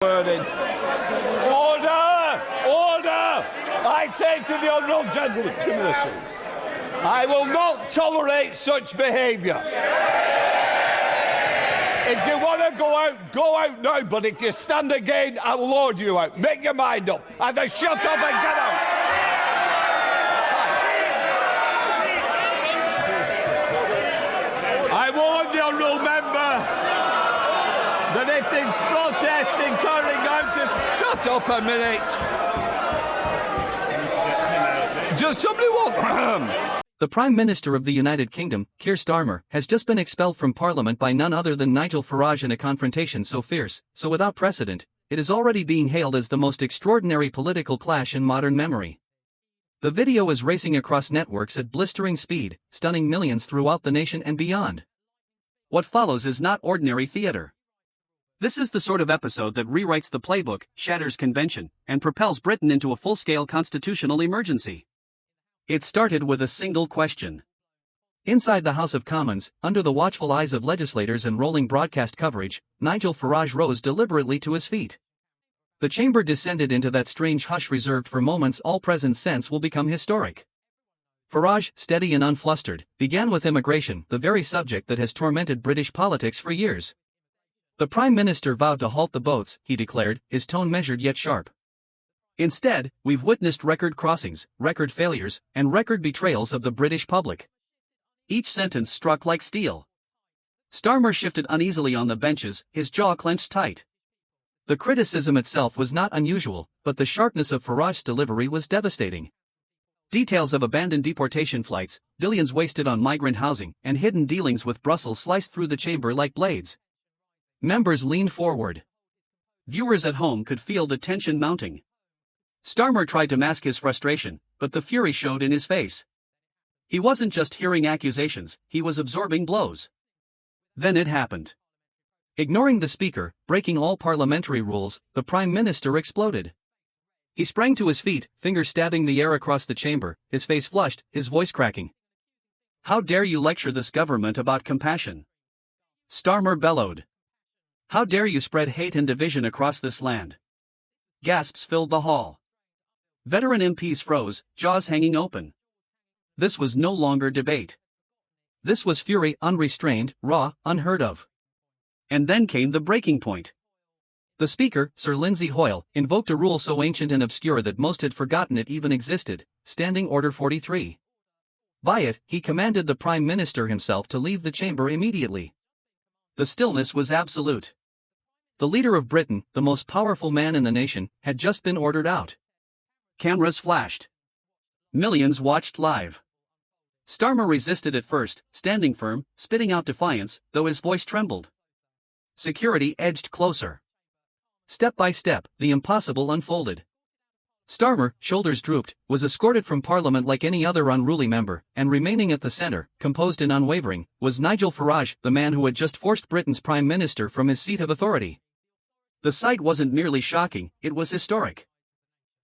Order! Order! I say to the honourable gentleman, I will not tolerate such behaviour. If you want to go out now, but if you stand again, I will order you out. Make your mind up. Either shut up and get out. I warn the honourable member that if there's protesting carrying out to shut up a minute. Does somebody want The Prime Minister of the United Kingdom, Keir Starmer, has just been expelled from Parliament by none other than Nigel Farage in a confrontation so fierce, so without precedent, it is already being hailed as the most extraordinary political clash in modern memory. The video is racing across networks at blistering speed, stunning millions throughout the nation and beyond. What follows is not ordinary theatre. This is the sort of episode that rewrites the playbook, shatters convention, and propels Britain into a full-scale constitutional emergency. It started with a single question. Inside the House of Commons, under the watchful eyes of legislators and rolling broadcast coverage, Nigel Farage rose deliberately to his feet. The chamber descended into that strange hush reserved for moments all present sense will become historic. Farage, steady and unflustered, began with immigration, the very subject that has tormented British politics for years. The Prime Minister vowed to halt the boats, he declared, his tone measured yet sharp. Instead, we've witnessed record crossings, record failures, and record betrayals of the British public. Each sentence struck like steel. Starmer shifted uneasily on the benches, his jaw clenched tight. The criticism itself was not unusual, but the sharpness of Farage's delivery was devastating. Details of abandoned deportation flights, billions wasted on migrant housing, and hidden dealings with Brussels sliced through the chamber like blades. Members leaned forward. Viewers at home could feel the tension mounting. Starmer tried to mask his frustration, but the fury showed in his face. He wasn't just hearing accusations, he was absorbing blows. Then it happened. Ignoring the Speaker, breaking all parliamentary rules, the Prime Minister exploded. He sprang to his feet, fingers stabbing the air across the chamber, his face flushed, his voice cracking. "How dare you lecture this government about compassion?" Starmer bellowed. "How dare you spread hate and division across this land?" Gasps filled the hall. Veteran MPs froze, jaws hanging open. This was no longer debate. This was fury, unrestrained, raw, unheard of. And then came the breaking point. The Speaker, Sir Lindsay Hoyle, invoked a rule so ancient and obscure that most had forgotten it even existed, Standing Order 43. By it, he commanded the Prime Minister himself to leave the chamber immediately. The stillness was absolute. The leader of Britain, the most powerful man in the nation, had just been ordered out. Cameras flashed. Millions watched live. Starmer resisted at first, standing firm, spitting out defiance, though his voice trembled. Security edged closer. Step by step, the impossible unfolded. Starmer, shoulders drooped, was escorted from Parliament like any other unruly member, and remaining at the centre, composed and unwavering, was Nigel Farage, the man who had just forced Britain's Prime Minister from his seat of authority. The sight wasn't merely shocking, it was historic.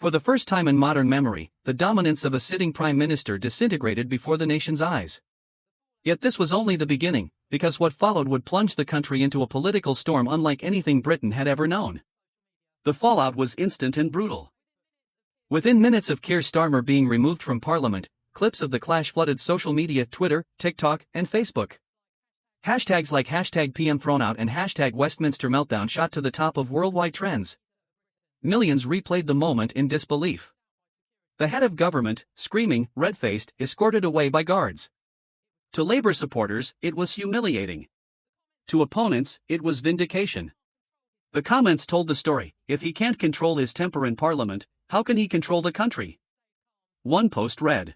For the first time in modern memory, the dominance of a sitting Prime Minister disintegrated before the nation's eyes. Yet this was only the beginning, because what followed would plunge the country into a political storm unlike anything Britain had ever known. The fallout was instant and brutal. Within minutes of Keir Starmer being removed from Parliament, clips of the clash flooded social media, Twitter, TikTok, and Facebook. Hashtags like #PM thrown out and #Westminster meltdown shot to the top of worldwide trends. Millions replayed the moment in disbelief. The head of government, screaming, red-faced, escorted away by guards. To Labour supporters, it was humiliating. To opponents, it was vindication. The comments told the story: if he can't control his temper in Parliament, how can he control the country? One post read.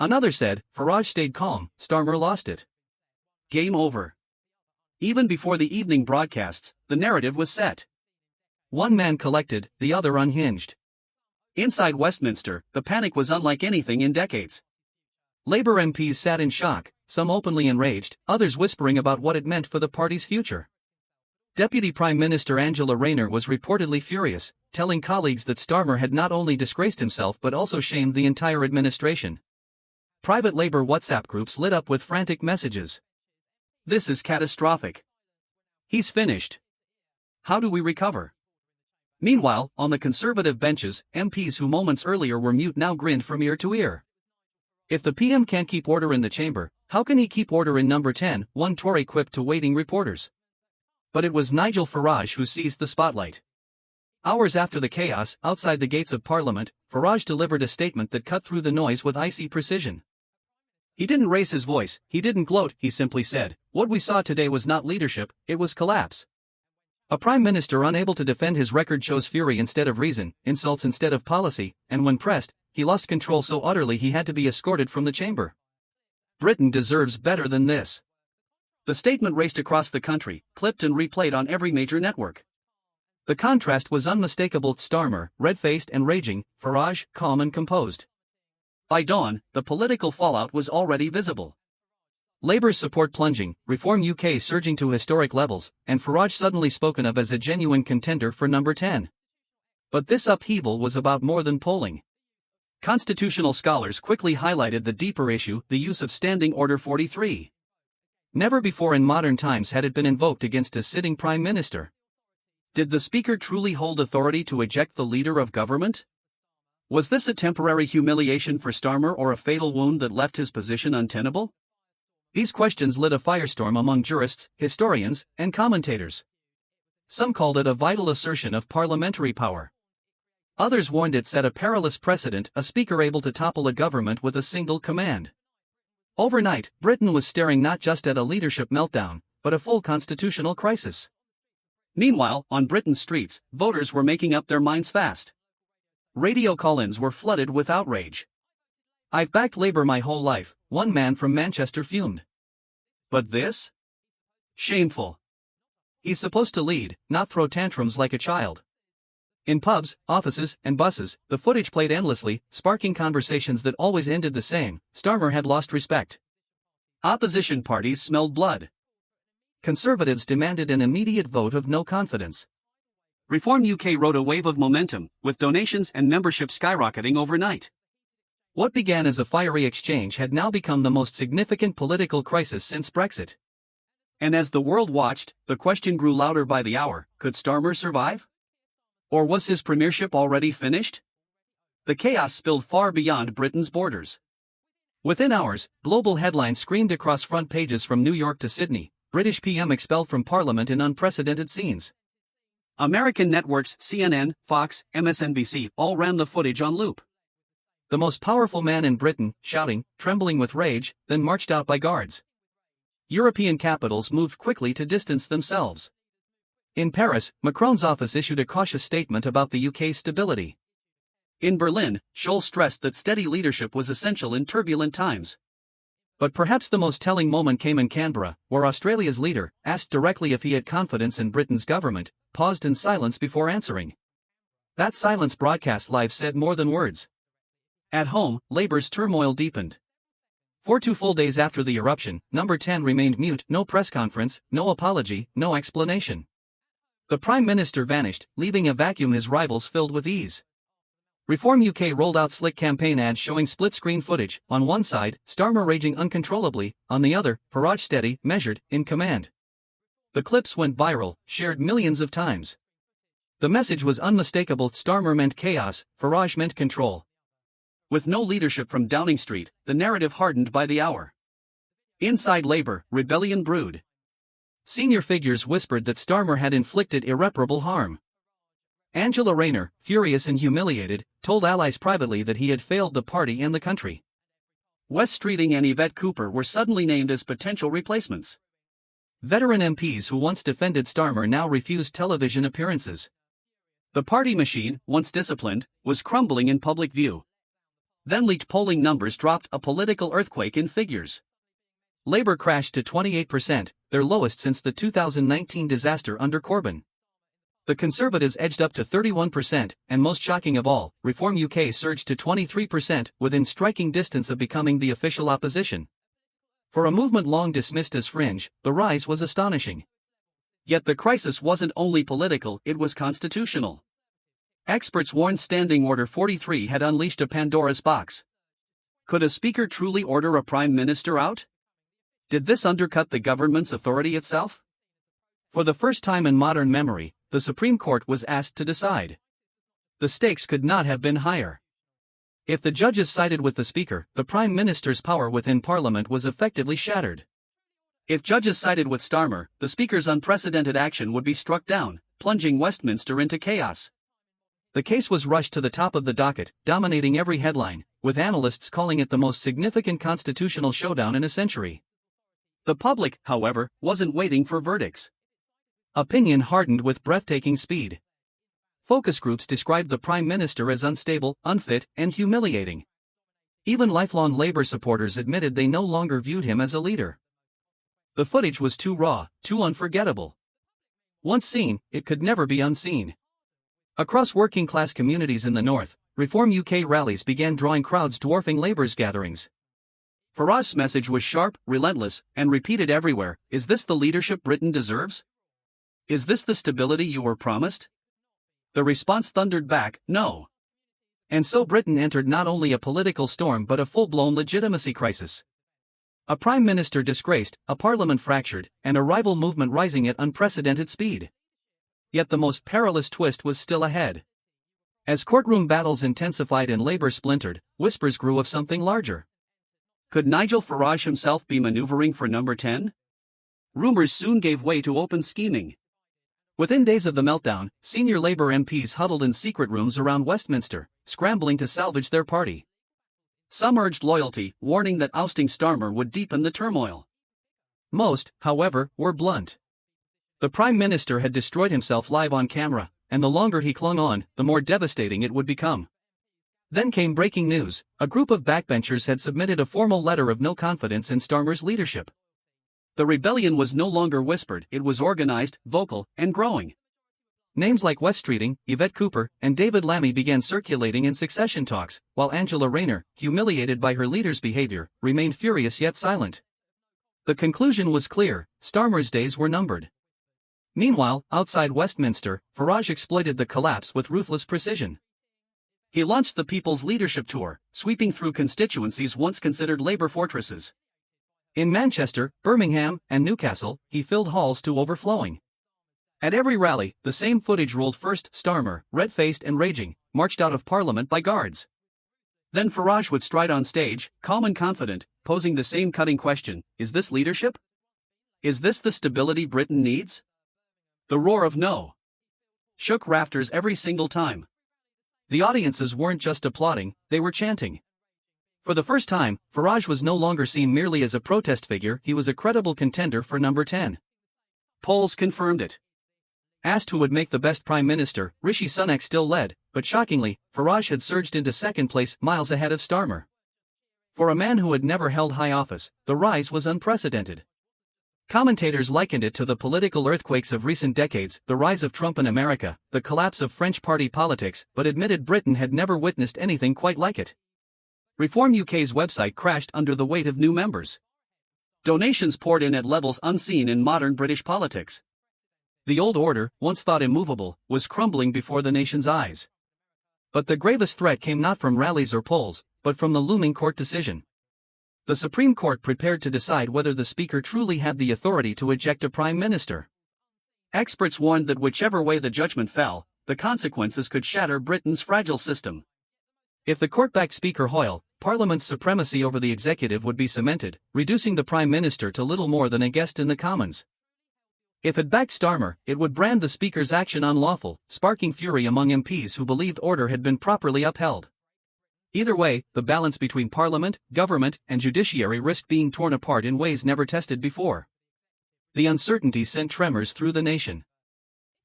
Another said, Farage stayed calm, Starmer lost it. Game over. Even before the evening broadcasts, the narrative was set. One man collected, the other unhinged. Inside Westminster, the panic was unlike anything in decades. Labour MPs sat in shock, some openly enraged, others whispering about what it meant for the party's future. Deputy Prime Minister Angela Rayner was reportedly furious, telling colleagues that Starmer had not only disgraced himself but also shamed the entire administration. Private Labour WhatsApp groups lit up with frantic messages. "This is catastrophic. He's finished. How do we recover? Meanwhile, on the Conservative benches, MPs who moments earlier were mute now grinned from ear to ear. If the PM can't keep order in the chamber, how can he keep order in number 10, one Tory quipped to waiting reporters. But it was Nigel Farage who seized the spotlight. Hours after the chaos outside the gates of Parliament, Farage delivered a statement that cut through the noise with icy precision. He didn't raise his voice, he didn't gloat, he simply said, "What we saw today was not leadership, it was collapse." A prime minister unable to defend his record chose fury instead of reason, insults instead of policy, and when pressed, he lost control so utterly he had to be escorted from the chamber. Britain deserves better than this. The statement raced across the country, clipped and replayed on every major network. The contrast was unmistakable: Starmer, red-faced and raging, Farage, calm and composed. By dawn, the political fallout was already visible. Labour's support plunging, Reform UK surging to historic levels, and Farage suddenly spoken of as a genuine contender for number 10. But this upheaval was about more than polling. Constitutional scholars quickly highlighted the deeper issue: the use of Standing Order 43. Never before in modern times had it been invoked against a sitting prime minister. Did the Speaker truly hold authority to eject the leader of government? Was this a temporary humiliation for Starmer or a fatal wound that left his position untenable? These questions lit a firestorm among jurists, historians, and commentators. Some called it a vital assertion of parliamentary power. Others warned it set a perilous precedent: a speaker able to topple a government with a single command. Overnight, Britain was staring not just at a leadership meltdown, but a full constitutional crisis. Meanwhile, on Britain's streets, voters were making up their minds fast. Radio call-ins were flooded with outrage. "I've backed Labour my whole life," one man from Manchester fumed. "But this? Shameful. He's supposed to lead, not throw tantrums like a child." In pubs, offices, and buses, the footage played endlessly, sparking conversations that always ended the same: Starmer had lost respect. Opposition parties smelled blood. Conservatives demanded an immediate vote of no confidence. Reform UK rode a wave of momentum, with donations and membership skyrocketing overnight. What began as a fiery exchange had now become the most significant political crisis since Brexit. And as the world watched, the question grew louder by the hour: could Starmer survive? Or was his premiership already finished? The chaos spilled far beyond Britain's borders. Within hours, global headlines screamed across front pages from New York to Sydney: British PM expelled from Parliament in unprecedented scenes. American networks CNN, Fox, MSNBC all ran the footage on loop. The most powerful man in Britain, shouting, trembling with rage, then marched out by guards. European capitals moved quickly to distance themselves. In Paris, Macron's office issued a cautious statement about the UK's stability. In Berlin, Scholz stressed that steady leadership was essential in turbulent times. But perhaps the most telling moment came in Canberra, where Australia's leader, asked directly if he had confidence in Britain's government, paused in silence before answering. That silence broadcast live said more than words. At home, Labour's turmoil deepened. For 2 full days after the eruption, number 10 remained mute: no press conference, no apology, no explanation. The Prime Minister vanished, leaving a vacuum his rivals filled with ease. Reform UK rolled out slick campaign ads showing split-screen footage: on one side, Starmer raging uncontrollably, on the other, Farage steady, measured, in command. The clips went viral, shared millions of times. The message was unmistakable: Starmer meant chaos, Farage meant control. With no leadership from Downing Street, the narrative hardened by the hour. Inside Labour, rebellion brewed. Senior figures whispered that Starmer had inflicted irreparable harm. Angela Rayner, furious and humiliated, told allies privately that he had failed the party and the country. Wes Streeting and Yvette Cooper were suddenly named as potential replacements. Veteran MPs who once defended Starmer now refused television appearances. The party machine, once disciplined, was crumbling in public view. Then leaked polling numbers dropped a political earthquake in figures. Labour crashed to 28%, their lowest since the 2019 disaster under Corbyn. The Conservatives edged up to 31%, and most shocking of all, Reform UK surged to 23%, within striking distance of becoming the official opposition. For a movement long dismissed as fringe, the rise was astonishing. Yet the crisis wasn't only political, it was constitutional. Experts warned Standing Order 43 had unleashed a Pandora's box. Could a speaker truly order a prime minister out? Did this undercut the government's authority itself? For the first time in modern memory, the the Supreme Court was asked to decide. The stakes could not have been higher. If the judges sided with the Speaker, the Prime Minister's power within Parliament was effectively shattered. If judges sided with Starmer, the Speaker's unprecedented action would be struck down, plunging Westminster into chaos. The case was rushed to the top of the docket, dominating every headline, with analysts calling it the most significant constitutional showdown in a century. The public, however, wasn't waiting for verdicts. Opinion hardened with breathtaking speed. Focus groups described the Prime Minister as unstable, unfit, and humiliating. Even lifelong Labour supporters admitted they no longer viewed him as a leader. The footage was too raw, too unforgettable. Once seen, it could never be unseen. Across working-class communities in the north, Reform UK rallies began drawing crowds dwarfing Labour's gatherings. Farage's message was sharp, relentless, and repeated everywhere: is this the leadership Britain deserves? Is this the stability you were promised? The response thundered back, no. And so Britain entered not only a political storm but a full-blown legitimacy crisis. A Prime Minister disgraced, a Parliament fractured, and a rival movement rising at unprecedented speed. Yet the most perilous twist was still ahead. As courtroom battles intensified and Labour splintered, whispers grew of something larger. Could Nigel Farage himself be maneuvering for number 10? Rumours soon gave way to open scheming. Within days of the meltdown, senior Labour MPs huddled in secret rooms around Westminster, scrambling to salvage their party. Some urged loyalty, warning that ousting Starmer would deepen the turmoil. Most, however, were blunt. The Prime Minister had destroyed himself live on camera, and the longer he clung on, the more devastating it would become. Then came breaking news: a group of backbenchers had submitted a formal letter of no confidence in Starmer's leadership. The rebellion was no longer whispered, it was organized, vocal, and growing. Names like Wes Streeting, Yvette Cooper, and David Lammy began circulating in succession talks, while Angela Rayner, humiliated by her leader's behavior, remained furious yet silent. The conclusion was clear: Starmer's days were numbered. Meanwhile, outside Westminster, Farage exploited the collapse with ruthless precision. He launched the People's Leadership Tour, sweeping through constituencies once considered Labour fortresses. In Manchester, Birmingham, and Newcastle, he filled halls to overflowing. At every rally, the same footage rolled: first, Starmer, red-faced and raging, marched out of Parliament by guards. Then Farage would stride on stage, calm and confident, posing the same cutting question: is this leadership? Is this the stability Britain needs? The roar of no shook rafters every single time. The audiences weren't just applauding, they were chanting. For the first time, Farage was no longer seen merely as a protest figure, he was a credible contender for number 10. Polls confirmed it. Asked who would make the best Prime Minister, Rishi Sunak still led, but shockingly, Farage had surged into second place, miles ahead of Starmer. For a man who had never held high office, the rise was unprecedented. Commentators likened it to the political earthquakes of recent decades, the rise of Trump in America, the collapse of French party politics, but admitted Britain had never witnessed anything quite like it. Reform UK's website crashed under the weight of new members. Donations poured in at levels unseen in modern British politics. The old order, once thought immovable, was crumbling before the nation's eyes. But the gravest threat came not from rallies or polls, but from the looming court decision. The Supreme Court prepared to decide whether the Speaker truly had the authority to eject a Prime Minister. Experts warned that whichever way the judgment fell, the consequences could shatter Britain's fragile system. If the court backed Speaker Hoyle, Parliament's supremacy over the executive would be cemented, reducing the Prime Minister to little more than a guest in the Commons. If it backed Starmer, it would brand the Speaker's action unlawful, sparking fury among MPs who believed order had been properly upheld. Either way, the balance between Parliament, government, and judiciary risked being torn apart in ways never tested before. The uncertainty sent tremors through the nation.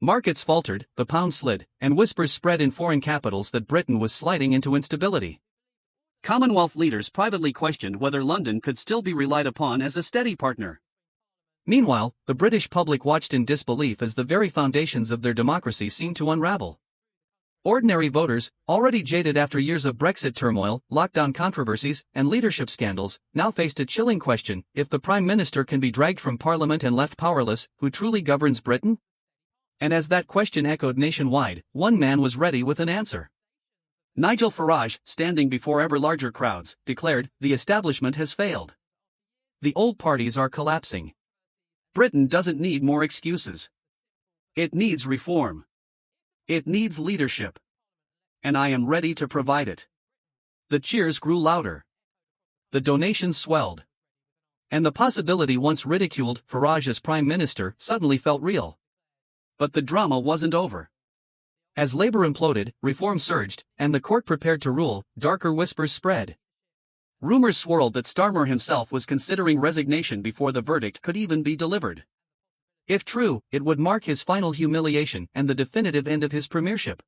Markets faltered, the pound slid, and whispers spread in foreign capitals that Britain was sliding into instability. Commonwealth leaders privately questioned whether London could still be relied upon as a steady partner. Meanwhile, the British public watched in disbelief as the very foundations of their democracy seemed to unravel. Ordinary voters, already jaded after years of Brexit turmoil, lockdown controversies, and leadership scandals, now faced a chilling question: if the Prime Minister can be dragged from Parliament and left powerless, who truly governs Britain? And as that question echoed nationwide, one man was ready with an answer. Nigel Farage, standing before ever larger crowds, declared, "The establishment has failed. The old parties are collapsing. Britain doesn't need more excuses. It needs reform. It needs leadership. And I am ready to provide it. The cheers grew louder. The donations swelled. And the possibility once ridiculed Farage as Prime Minister suddenly felt real. But the drama wasn't over. As Labour imploded, reform surged, and the court prepared to rule, darker whispers spread. Rumours swirled that Starmer himself was considering resignation before the verdict could even be delivered. If true, it would mark his final humiliation and the definitive end of his premiership.